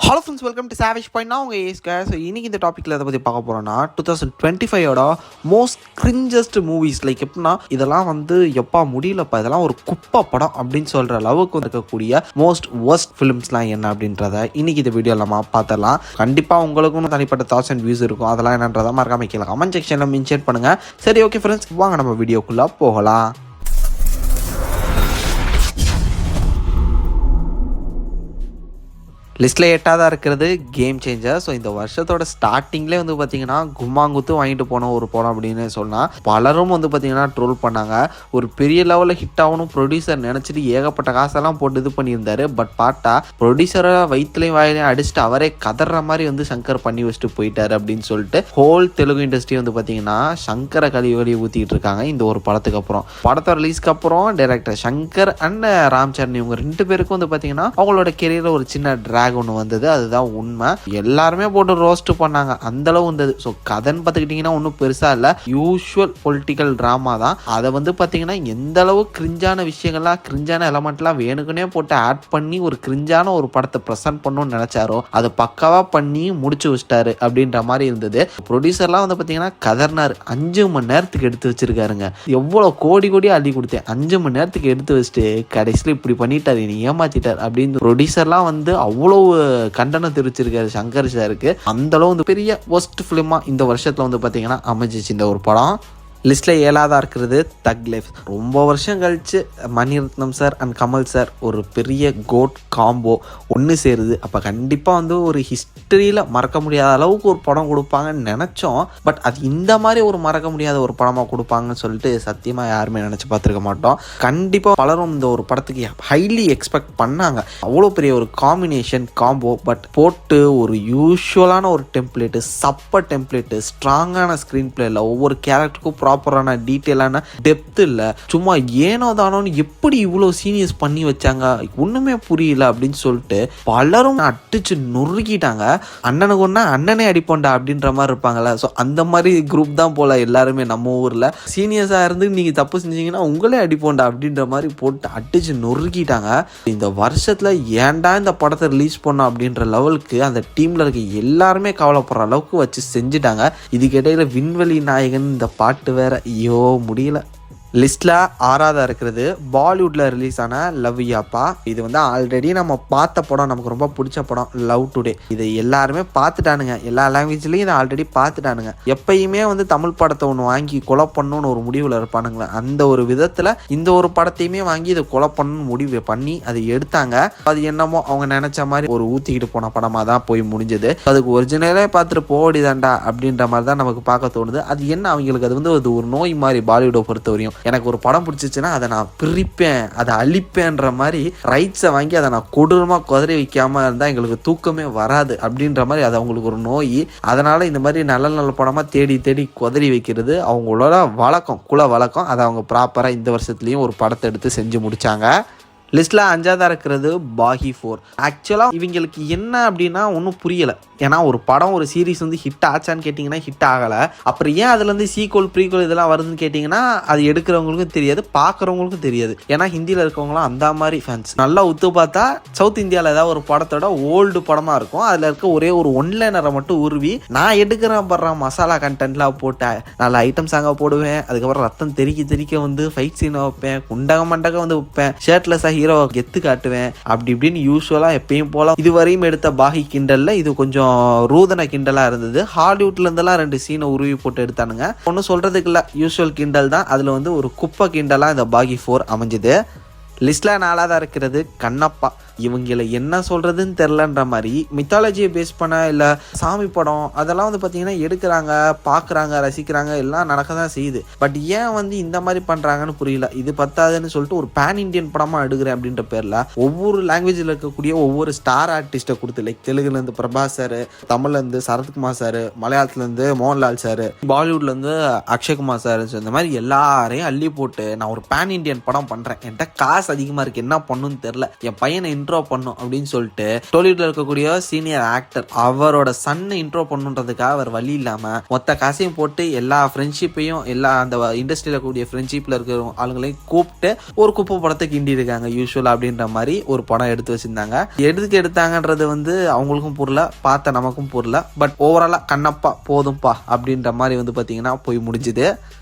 Hello friends, welcome to savage point. நான் உங்கள் ஏஸ்கா. So இன்றைக்கி இந்த டாப்பிக்கில் எதை பற்றி பார்க்க போகிறோன்னா 2025 மோஸ்ட் கிரிஞ்சஸ்ட் மூவிஸ். லைக் எப்படின்னா இதெல்லாம் எப்பா முடியலப்பா, இதெல்லாம் ஒரு குப்பை படம் அப்படின்னு சொல்கிற அளவுக்கு இருக்கக்கூடிய மோஸ்ட் ஒர்ஸ்ட் ஃபிலிம்ஸ்லாம் என்ன அப்படின்றத இன்றைக்கி இந்த வீடியோவில் நம்ம பார்த்துடலாம். கண்டிப்பாக உங்களுக்கும் தனிப்பட்ட தாட்ஸ் அண்ட் வியூஸ் இருக்கும். அதெல்லாம் என்னன்றதை மறக்காம கீழே கமெண்ட் செக்ஷனில் மென்ஷன் பண்ணுங்கள். சரி, ஓகே ஃப்ரெண்ட்ஸ், வாங்க நம்ம வீடியோக்குள்ளே போகலாம். லிஸ்ட்டில் 8ஆவதாக இருக்கிறது கேம் சேஞ்சர். ஸோ இந்த வருஷத்தோட ஸ்டார்டிங்லேயே பார்த்திங்கன்னா கும்மாங்குத்து வாங்கிட்டு போன ஒரு படம் அப்படின்னு சொன்னால் பலரும் பார்த்திங்கன்னா ட்ரோல் பண்ணாங்க. ஒரு பெரிய லெவலில் ஹிட் ஆகணும் ப்ரொடியூசர் நினச்சிட்டு ஏகப்பட்ட காசெல்லாம் போட்டு இது பண்ணியிருந்தாரு. பட் பார்த்தா ப்ரொடியூசரை வயிற்றுலையும் வாயிலையும் அடிச்சுட்டு அவரே கதற மாதிரி சங்கர் பண்ணி வச்சுட்டு போயிட்டார் அப்படின்னு சொல்லிட்டு ஹோல் தெலுங்கு இண்டஸ்ட்ரி பார்த்திங்கன்னா சங்கரை கழிவழி ஊற்றிட்டு இருக்காங்க இந்த ஒரு படத்துக்கு அப்புறம். படத்தை ரிலீஸ்க்கு அப்புறம் டைரக்டர் சங்கர் அண்ட் ராம் சரண் இவங்க 2 பேருக்கும் பார்த்திங்கன்னா அவங்களோட கெரியரில் ஒரு சின்ன ட்ராக் ஒன்று வந்தது. அதுதான் உண்மை. எல்லாருமே போட்டு ரோஸ்ட் பண்ணாங்க, அந்த அளவு வந்தது. ஸோ கதைன்னு பார்த்துக்கிட்டிங்கன்னா ஒன்றும் பெருசாக இல்லை, யூஸ்வல் பொலிட்டிக்கல் ட்ராமா தான். அதை பார்த்தீங்கன்னா எந்த அளவு கிரிஞ்சான விஷயங்கள்லாம் கிரிஞ்சான எலமெண்ட்லாம் வேணுக்குனே போட்டு ஆட் பண்ணி ஒரு கிரிஞ்சான ஒரு படத்தை ப்ரெசென்ட் பண்ணணும்னு நினைச்சாரோ அதை பக்காவாக பண்ணி முடிச்சு வச்சிட்டாரு அப்படின்ற மாதிரி இருந்தது. ப்ரொடியூசர்லாம் பார்த்தீங்கன்னா கதர்னார். 5 மணி நேரத்துக்கு எடுத்து வச்சிருக்காருங்க. எவ்வளோ கோடி அள்ளி கொடுத்தேன், 5 மணி நேரத்துக்கு எடுத்து வச்சுட்டு கடைசியில் இப்படி பண்ணிட்டாரு, நீ ஏமாத்திட்டார் அப்படின்னு ப்ரொடியூசர்லாம் அவ்வளோ கண்டனம் தெரிவிச்சிருக்காரு சங்கர் சாருக்கு. அந்த அளவு பெரிய ஒஸ்ட் ஃபிலிமா இந்த வருஷத்துல பார்த்தீங்கன்னா அமைஞ்சிச்சு இந்த ஒரு படம். லிஸ்ட்டில் 7ஆவதாக இருக்கிறது தக் லைஃப். ரொம்ப வருஷம் கழித்து Maniratnam sir and Kamal sir ஒரு பெரிய கோட் காம்போ ஒன்று சேருது. அப்போ கண்டிப்பாக ஒரு ஹிஸ்டரியில் மறக்க முடியாத அளவுக்கு ஒரு படம் கொடுப்பாங்கன்னு நினச்சோம். பட் அது இந்த மாதிரி ஒரு மறக்க முடியாத ஒரு படமாக கொடுப்பாங்கன்னு சொல்லிட்டு சத்தியமாக யாருமே நினச்சி பார்த்துருக்க மாட்டோம். கண்டிப்பாக பலரும் இந்த ஒரு படத்துக்கு ஹைலி எக்ஸ்பெக்ட் பண்ணாங்க. அவ்வளோ பெரிய ஒரு காம்பினேஷன் காம்போ. பட் போட்டு ஒரு யூஸ்வலான ஒரு டெம்ப்ளேட்டு, சப்ப டெம்ப்ளேட்டு, ஸ்ட்ராங்கான ஸ்க்ரீன் பிளே இல்லை, ஒவ்வொரு கேரக்டருக்கும் ப்ராப்பரான டீட்டெயிலான டெப்த் இல்லை, சும்மா ஏனோ தானோன்னு எப்படி இவ்வளோ சீனியர்ஸ் பண்ணி வச்சாங்க ஒன்றுமே புரியல அப்படின்னு சொல்லிட்டு பலரும் அடிச்சு நொறுக்கிட்டாங்க. அண்ணனுக்கு ஒன்றா அண்ணனே அடிப்போண்டா அப்படின்ற மாதிரி இருப்பாங்கல்ல. ஸோ அந்த மாதிரி குரூப் தான் போல எல்லாருமே நம்ம ஊரில். சீனியர்ஸாக இருந்து நீங்கள் தப்பு செஞ்சீங்கன்னா உங்களே அடிப்போண்டா அப்படின்ற மாதிரி போட்டு அடிச்சு நொறுக்கிட்டாங்க. இந்த வருஷத்தில் ஏன்டா இந்த படத்தை ரிலீஸ் பண்ணோம் அப்படின்ற லெவலுக்கு அந்த டீமில் இருக்க எல்லாருமே கவலைப்படுற அளவுக்கு வச்சு செஞ்சுட்டாங்க. இதுக்கிடையில் விண்வெளி நாயகன் இந்த பாட்டு வேற, ஐயோ முடியல. லிஸ்ட்டில் 6ஆவதாக இருக்கிறது பாலிவுட்டில் ரிலீஸ் ஆன லவ் யாப்பா. இது ஆல்ரெடி நம்ம பார்த்த படம், நமக்கு ரொம்ப பிடிச்ச படம் லவ் டுடே. இதை எல்லாருமே பார்த்துட்டானுங்க, எல்லா லாங்குவேஜ்லேயும் இதை ஆல்ரெடி பார்த்துட்டானுங்க. எப்பயுமே தமிழ் படத்தை ஒன்று வாங்கி கொலை பண்ணணும்னு ஒரு முடிவில் இருப்பானுங்களே, அந்த ஒரு விதத்தில் இந்த ஒரு படத்தையுமே வாங்கி இதை கொலை பண்ணணும்னு முடிவு பண்ணி அதை எடுத்தாங்க. அது என்னமோ அவங்க நினச்ச மாதிரி ஒரு ஊற்றிக்கிட்டு போன படமாக தான் போய் முடிஞ்சது. அதுக்கு ஒரிஜினலே பார்த்துட்டு போடிதாண்டா அப்படின்ற மாதிரி தான் நமக்கு பார்க்க தோணுது. அது என்ன, அவங்களுக்கு அது ஒரு நோய் மாதிரி. பாலிவுட்டை பொறுத்த வரையும் எனக்கு ஒரு படம் பிடிச்சிச்சுன்னா அதை நான் பிரிப்பேன், அதை அழிப்பேன்ற மாதிரி ரைட்ஸை வாங்கி அதை நான் கொடூரமாக குதிரை வைக்காமல் இருந்தால் எங்களுக்கு தூக்கமே வராது அப்படின்ற மாதிரி அது அவங்களுக்கு ஒரு நோய். அதனால் இந்த மாதிரி நல்ல படமாக தேடி குதிரை வைக்கிறது அவங்களோட வழக்கம், குல வழக்கம். அதை அவங்க ப்ராப்பராக இந்த வருஷத்துலேயும் ஒரு படத்தை எடுத்து செஞ்சு முடித்தாங்க. லிஸ்ட்டில் 5ஆவதாக இருக்கிறது பாகி 4. ஆக்சுவலாக இவங்களுக்கு என்ன அப்படின்னா ஒன்றும் புரியலை. ஏன்னா ஒரு படம் ஒரு சீரீஸ் ஹிட் ஆச்சான்னு கேட்டிங்கன்னா ஹிட் ஆகலை. அப்புறம் ஏன் அதுலேருந்து சீக்வல் ப்ரீக்வல் இதெல்லாம் வருதுன்னு கேட்டிங்கன்னா அது எடுக்கிறவங்களுக்கும் தெரியாது, பார்க்குறவங்களுக்கும் தெரியாது. ஏன்னா ஹிந்தியில் இருக்கவங்களாம் அந்த மாதிரி ஃபேன்ஸ். நல்லா ஒத்து பார்த்தா சவுத் இந்தியாவில் ஏதாவது ஒரு படத்தோட ஓல்டு படமாக இருக்கும், அதில் இருக்க ஒரே ஒரு ஒன்லைனரை மட்டும் உருவி நான் எடுக்கிறேன் படுறேன் மசாலா கண்டென்ட்லாம் போட்டேன், நல்ல ஐட்டம் சாங்காக போடுவேன், அதுக்கப்புறம் ரத்தம் தெறிக்க ஃபைட் சீனை வைப்பேன், குண்டகம் மண்டகம் வைப்பேன், ஷர்ட்லெஸ்ஸாக ஹீரோ கெத்து காட்டுவேன், அப்படி இப்படின்னு யூஸ்வலாக எப்பயும் போல இதுவரையும் எடுத்த பாகி கிண்டல்ல இது கொஞ்சம் ரூதன கிண்டலா இருந்தது. ஹாலிவுட்ல இருந்தெல்லாம் 2 சீனை உருவி போட்டு எடுத்தானுங்க. ஒன்றும் சொல்றதுக்கு இல்லை, யூஸ்வல் கிண்டல் தான். அதில் ஒரு குப்பை கிண்டலா இந்த பாகி 4 அமைஞ்சுது. லிஸ்ட்ல 4ஆவதாக இருக்கிறது கண்ணப்பா. இவங்களை என்ன சொல்கிறதுன்னு தெரிலன்ற மாதிரி மித்தாலஜியை பேஸ் பண்ண இல்லை சாமி படம் அதெல்லாம் பார்த்தீங்கன்னா எடுக்கிறாங்க, பார்க்குறாங்க, ரசிக்கிறாங்க, எல்லாம் நடக்க தான் செய்யுது. பட் ஏன் இந்த மாதிரி பண்ணுறாங்கன்னு புரியல. இது பத்தாதுன்னு சொல்லிட்டு ஒரு பேன் இண்டியன் படமாக எடுக்கிறேன் அப்படின்ற பேரில் ஒவ்வொரு லாங்குவேஜில் இருக்கக்கூடிய ஒவ்வொரு ஸ்டார் ஆர்டிஸ்ட்டை கொடுத்து, லைக் தெலுங்குலேருந்து பிரபாஸ் சார், தமிழ்லேருந்து சரத்குமார் சார், மலையாளத்துலேருந்து மோகன்லால் சார், பாலிவுட்லேருந்து அக்ஷய்குமார் சார், இந்த மாதிரி எல்லாரையும் அள்ளி போட்டு நான் ஒரு பேன் இண்டியன் படம் பண்ணுறேன், என்கிட்ட காசு அதிகமாக இருக்குது, என்ன பண்ணுன்னு தெரில, என் பையனை இன்ட்ரோ பண்ணும் அப்படின்னு சொல்லிட்டு டோலிவுட்ல இருக்கக்கூடிய சீனியர் ஆக்டர் அவரோட சன்னை இன்ட்ரோ பண்ணுன்றதுக்காக அவர் வழி இல்லாம மொத்த காசையும் போட்டு எல்லா ஃப்ரெண்ட்ஷிப்பையும் எல்லா அந்த இண்டஸ்ட்ரியில கூடிய ஃப்ரெண்ட்ஷிப்ல இருக்கிற ஆளுங்களையும் கூப்பிட்டு ஒரு குப்பை படத்தை கிண்டி இருக்காங்க யூஸ்வல் அப்படின்ற மாதிரி ஒரு படம் எடுத்து வச்சிருந்தாங்க. எதுக்கு எடுத்தாங்கன்றது வந்து அவங்களுக்கும் புரியல, பார்த்த நமக்கும் புரியல. பட் ஓவராலா கண்ணப்பா போதும்பா அப்படின்ற மாதிரி வந்து பாத்தீங்கன்னா போய் முடிஞ்சுது.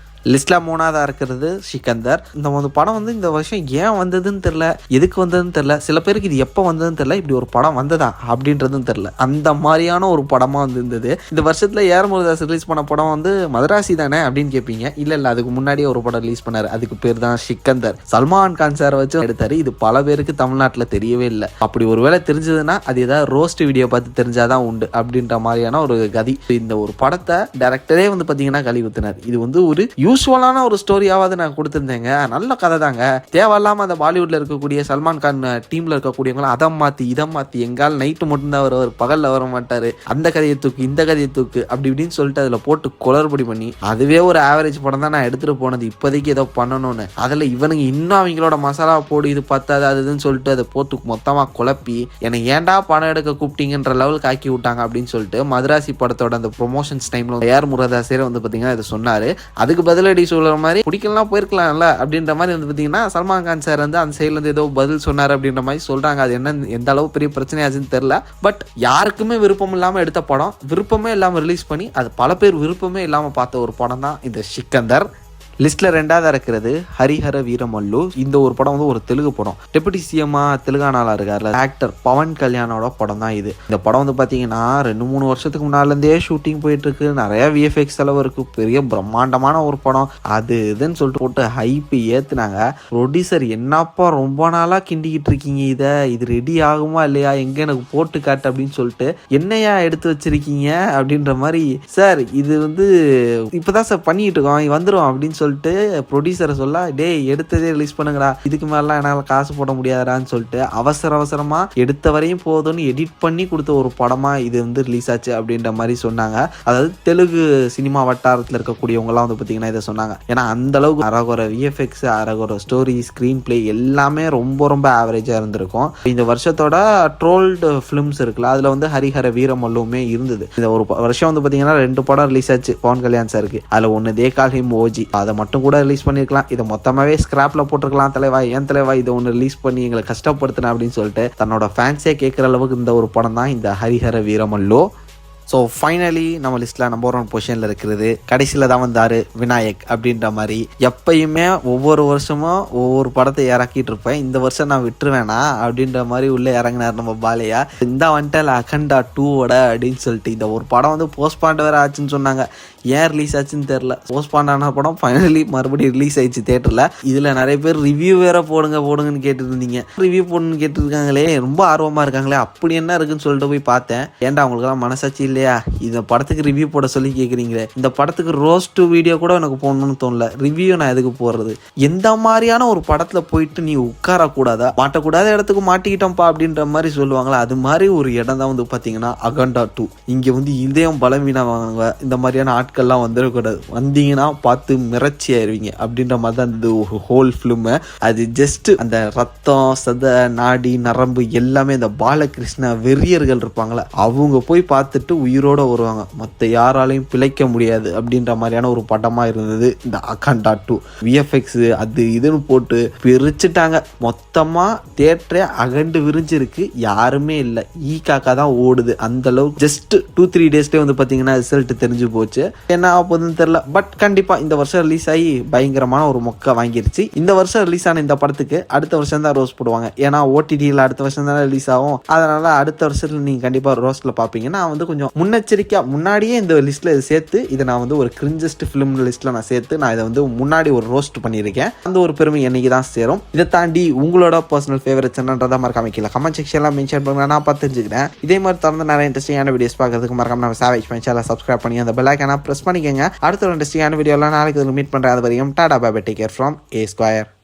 லிஸ்ட்டில் 3ஆவதாக இருக்கிறது சிக்கந்தர். இந்த படம் வந்து இந்த வருஷம் ஏன் வந்ததுன்னு தெரில, எதுக்கு வந்ததுன்னு தெரில. சில பேருக்கு இது எப்போ வந்ததுன்னு தெரில, இப்படி ஒரு படம் வந்ததா அப்படின்றதும் தெரில. அந்த மாதிரியான ஒரு படமாக வந்து இருந்தது. இந்த வருஷத்தில் ஏஆர் முருகதாஸ் ரிலீஸ் பண்ண படம் வந்து மதராசி தானே அப்படின்னு கேட்பீங்க. இல்லை அதுக்கு முன்னாடியே ஒரு படம் ரிலீஸ் பண்ணார். அதுக்கு பேர் தான் சிக்கந்தர். சல்மான் கான் சார் வச்சு எடுத்தார். இது பல பேருக்கு தமிழ்நாட்டில் தெரியவே இல்லை. அப்படி ஒரு வேளை தெரிஞ்சதுன்னா அது ஏதாவது ரோஸ்ட் வீடியோ பார்த்து தெரிஞ்சாதான் உண்டு அப்படின்ற மாதிரியான ஒரு கதி. இந்த ஒரு படத்தை டைரக்டரே வந்து பார்த்தீங்கன்னா கழுவி ஊற்றினார். இது வந்து ஒரு யூஸ்வலான ஒரு ஸ்டோரியாவது நான் கொடுத்துருந்தேங்க. நல்ல கதை தாங்க. தேவையில்லாமல் அந்த பாலிவுட்ல இருக்கக்கூடிய சல்மான் கான் டீம்ல இருக்கக்கூடியவங்களும் அதை மாற்றி இதை மாற்றி எங்கால் நைட்டு மட்டும்தான் வருவார், பகலில் வர மாட்டார், அந்த கதையை தூக்கு இந்த கதையை தூக்கு அப்படி இப்படின்னு சொல்லிட்டு அதில் போட்டு குளறுபடி பண்ணி அதுவே ஒரு ஆவரேஜ் படம் தான் நான் எடுத்துகிட்டு போனது. இப்போதைக்கு ஏதோ பண்ணணும்னு அதில் இவனுங்க இன்னும் அவங்களோட மசாலா போடு இது பத்தாது அதுன்னு சொல்லிட்டு அதை போட்டு மொத்தமாக குழப்பி என்னை ஏன்டா படம் எடுக்க கூப்பிட்டீங்கன்ற லெவலுக்கு ஆக்கி விட்டாங்க அப்படின்னு சொல்லிட்டு மதராசி படத்தோட அந்த ப்ரொமோஷன்ஸ் டைம்ல ஏஆர் முருகதாஸே வந்து பார்த்தீங்கன்னா இதை சொன்னார். அதுக்கு பதிலடி சொல்ற மாதிரி பிடிக்கலாம் போயிருக்கலாம்ல அப்படின்ற மாதிரி வந்து பார்த்தீங்கன்னா சல்மான் கான் சார் வந்து அந்த சைட்ல இருந்து ஏதோ பதில் சொன்னார் அப்படின்ற மாதிரி சொல்றாங்க. அது என்ன எந்த அளவு பெரிய பிரச்சனையாச்சுன்னு தெரியல. பட் யாருக்குமே விருப்பம் இல்லாமல் எடுத்த படம், விருப்பமே இல்லாமல் ரிலீஸ் பண்ணி அது பல பேர் விருப்பமே இல்லாமல் பார்த்த ஒரு படம் தான் இந்த சிக்கந்தர். லிஸ்ட்டில் 2ஆவதாக இருக்கிறது ஹரிஹர வீரமல்லு. இந்த ஒரு படம் வந்து ஒரு தெலுங்கு படம். டெபுட்டி சிஎம்மா தெலுங்கானால இருக்கார்ல ஆக்டர் பவன் கல்யாணோட படம் தான் இது. இந்த படம் வந்து பார்த்தீங்கன்னா 2-3 வருஷத்துக்கு முன்னாலேருந்தே ஷூட்டிங் போயிட்டு இருக்கு. நிறைய விஎஃப்எக்ஸ் செலவு இருக்கு. பெரிய பிரம்மாண்டமான ஒரு படம். அது இதுன்னு சொல்லிட்டு போட்டு ஹைப்பு ஏற்றுனாங்க. ப்ரொடியூசர் என்னப்பா ரொம்ப நாளாக கிண்டிக்கிட்டு இருக்கீங்க, இது ரெடி ஆகுமா இல்லையா, எங்கே எனக்கு போட்டு காட்டு அப்படின்னு சொல்லிட்டு என்னையா எடுத்து வச்சிருக்கீங்க அப்படின்ற மாதிரி. சார் இது வந்து இப்போதான் சார் பண்ணிட்டு இருக்கோம், வந்துடும் அப்படின்னு சொல்லிட்டு ப்ரொடியூசரை சொல்ல, டேய் எடுத்ததே ரிலீஸ் பண்ணுங்கடா, இதுக்கு மேலாம் என்னால் காசு போட முடியாதான்னு சொல்லிட்டு அவசரமா எடுத்த வரையும் போதும்னு எடிட் பண்ணி கொடுத்த ஒரு படமா இது வந்து ரிலீஸ் ஆச்சு அப்படின்ற மாதிரி சொன்னாங்க. அதாவது தெலுங்கு சினிமா வட்டாரத்தில் இருக்கக்கூடியவங்கலாம் வந்து பார்த்தீங்கன்னா இதை சொன்னாங்க. ஏன்னா அந்த அளவுக்கு அரகுற விஎஃப்எக்ஸ், அரகுற ஸ்டோரி, ஸ்க்ரீன் பிளே எல்லாமே ரொம்ப ஆவரேஜாக இருந்திருக்கும். இந்த வருஷத்தோட ட்ரோல்டு ஃபிலிம்ஸ் இருக்குல்ல, அதில் வந்து ஹரிஹர வீரமல்லுமே இருந்தது. இந்த ஒரு வருஷம் வந்து பார்த்தீங்கன்னா 2 படம் ரிலீஸ் ஆச்சு பவன் கல்யாண் சாருக்கு. அதில் ஒன்று தே கால் ஹிம் ஓஜி, அதை மட்டும் கூட ரிலீஸ் பண்ணிருக்கலாம். இதை மொத்தமாவே ஸ்கிராப்ல போட்டிருக்கலாம். தலைவா ஏன் தலைவா இதை ஒன்று ரிலீஸ் பண்ணி எங்களை கஷ்டப்படுத்தின அப்படின்னு சொல்லிட்டு தன்னோட ஃபேன்ஸே கேட்குற அளவுக்கு இந்த ஒரு படம் தான் இந்த ஹரிஹர வீரமல்லு. ஸோ ஃபைனலி நம்ம லிஸ்ட்டில் நம்பர் 1 பொசிஷனில் இருக்கிறது. கடைசியில் தான் வந்தார் விநாயக் அப்படின்ற மாதிரி. எப்பயுமே ஒவ்வொரு வருஷமும் ஒவ்வொரு படத்தை இறக்கிட்டு இருப்பேன். இந்த வருஷம் நான் விட்டுருவேனா அப்படின்ற மாதிரி உள்ளே இறங்கினார் நம்ம பாலையா. இந்த வந்துட்டு அகண்டா 2ஓட அப்படின்னு சொல்லிட்டு இந்த ஒரு படம் வந்து போஸ்ட்பாண்ட் வேறு ஆச்சுன்னு சொன்னாங்க. ஏன் ரிலீஸ் ஆச்சுன்னு தெரில. போஸ்ட்பாண்ட் ஆன படம் ஃபைனலி மறுபடியும் ரிலீஸ் ஆயிடுச்சு தேட்டரில். இதில் நிறைய பேர் ரிவ்யூ வேற போடுங்கன்னு கேட்டுருந்தீங்க. ரிவ்யூ போடணுன்னு கேட்டுருக்காங்களே, ரொம்ப ஆர்வமாக இருக்காங்களே, அப்படி என்ன இருக்குன்னு சொல்லிட்டு போய் பார்த்தேன். ஏன்டா அவங்களுக்கெல்லாம் மனசாட்சி இல்லையா, இந்த படத்துக்கு ரிவ்யூ போட சொல்லி கேட்குறீங்களே. இந்த படத்துக்கு ரோஸ்ட் வீடியோ கூட எனக்கு போடணும்னு தோணல. ரிவ்யூ நான் எதுக்கு போடுறது? எந்த மாதிரியான ஒரு படத்தில் போயிட்டு நீ உட்காரக்கூடாதா, மாட்டக்கூடாத இடத்துக்கு மாட்டிக்கிட்டோம்ப்பா அப்படின்ற மாதிரி சொல்லுவாங்களா, அது மாதிரி ஒரு இடம் தான் வந்து பார்த்தீங்கன்னா அகண்டா 2. இங்கே வந்து இதயம் பலவீனவாங்க, இந்த மாதிரியான ஆட்கள்லாம் வந்துடக்கூடாது. வந்தீங்கன்னா பார்த்து மிரட்சி ஆயிருவீங்க அப்படின்ற மாதிரி தான் இந்த ஒரு ஹோல் ஃபிலிம். அது ஜஸ்ட் அந்த ரத்தம், சத, நாடி, நரம்பு எல்லாமே இந்த பாலகிருஷ்ண வெறியர்கள் இருப்பாங்களே அவங்க போய் பார்த்துட்டு உயிரோட வருவாங்க. மற்ற யாராலையும் பிழைக்க முடியாது அப்படின்ற மாதிரியான ஒரு படமா இருந்தது இந்த அகண்டா 2. விஎஃப்எக்ஸ் அது இதுன்னு போட்டு பிரிச்சுட்டாங்க. மொத்தமா தியேட்டரே அகண்டு விரிஞ்சிருக்கு. யாருமே இல்லை, காக்கா தான் ஓடுது. அந்த அளவுக்கு ஜஸ்ட் 2-3 டேஸ்லேயே வந்து பார்த்தீங்கன்னா ரிசல்ட் தெரிஞ்சு போச்சு. என்ன ஆக போகுதுன்னு தெரியல. பட் கண்டிப்பா இந்த வருஷம் ரிலீஸ் ஆகி பயங்கரமான ஒரு மொக்க வாங்கிருச்சு. இந்த வருஷம் ரிலீஸ் ஆன இந்த படத்துக்கு அடுத்த வருஷம் தான் ரோஸ் போடுவாங்க. ஏன்னா ஓடிடியில் அடுத்த வருஷம் தான் ரிலீஸ் ஆகும். அதனால அடுத்த வருஷத்துல நீங்க கண்டிப்பா ரோஸ்ல பாப்பீங்க. நான் வந்து கொஞ்சம் முன்னெச்சரிக்கையா முன்னாடியே இந்த லிஸ்ட்ல சேர்த்து இதை நான் வந்து ஒரு கிரிஞ்சஸ்ட் ஃபிலிம் லிஸ்ட்ல நான் சேர்த்து நான் இதை வந்து முன்னாடி ஒரு ரோஸ்ட் பண்ணியிருக்கேன். அந்த ஒரு பெருமை என்னைக்கு தான் சேரும். இதை தாண்டி உங்களோட பர்சனல் ஃபேவரட்ஸ் என்னன்றதை மறக்காம கீழே கமெண்ட் செக்ஷன்ல மென்ஷன் பண்ணுங்க. நான் பார்த்து தெரிஞ்சுக்கிறேன். இதே மாதிரி தொடர்ந்து நிறைய இன்ட்ரெஸ்டிங்கான வீடியோஸ் பார்க்கறதுக்கு மறக்காம நம்ம சேவேஜ் சேனலை சப்ஸ்கிரைப் பண்ணி அந்த பெல் ஐகானை பிரஸ் பண்ணிக்கங்க. அடுத்த ஒரு இன்ட்ரெஸ்டிங்கான வீடியோலாம் நாளைக்கு மீட் பண்றேன். அது வரையும் tata bye bye, take care from A Square.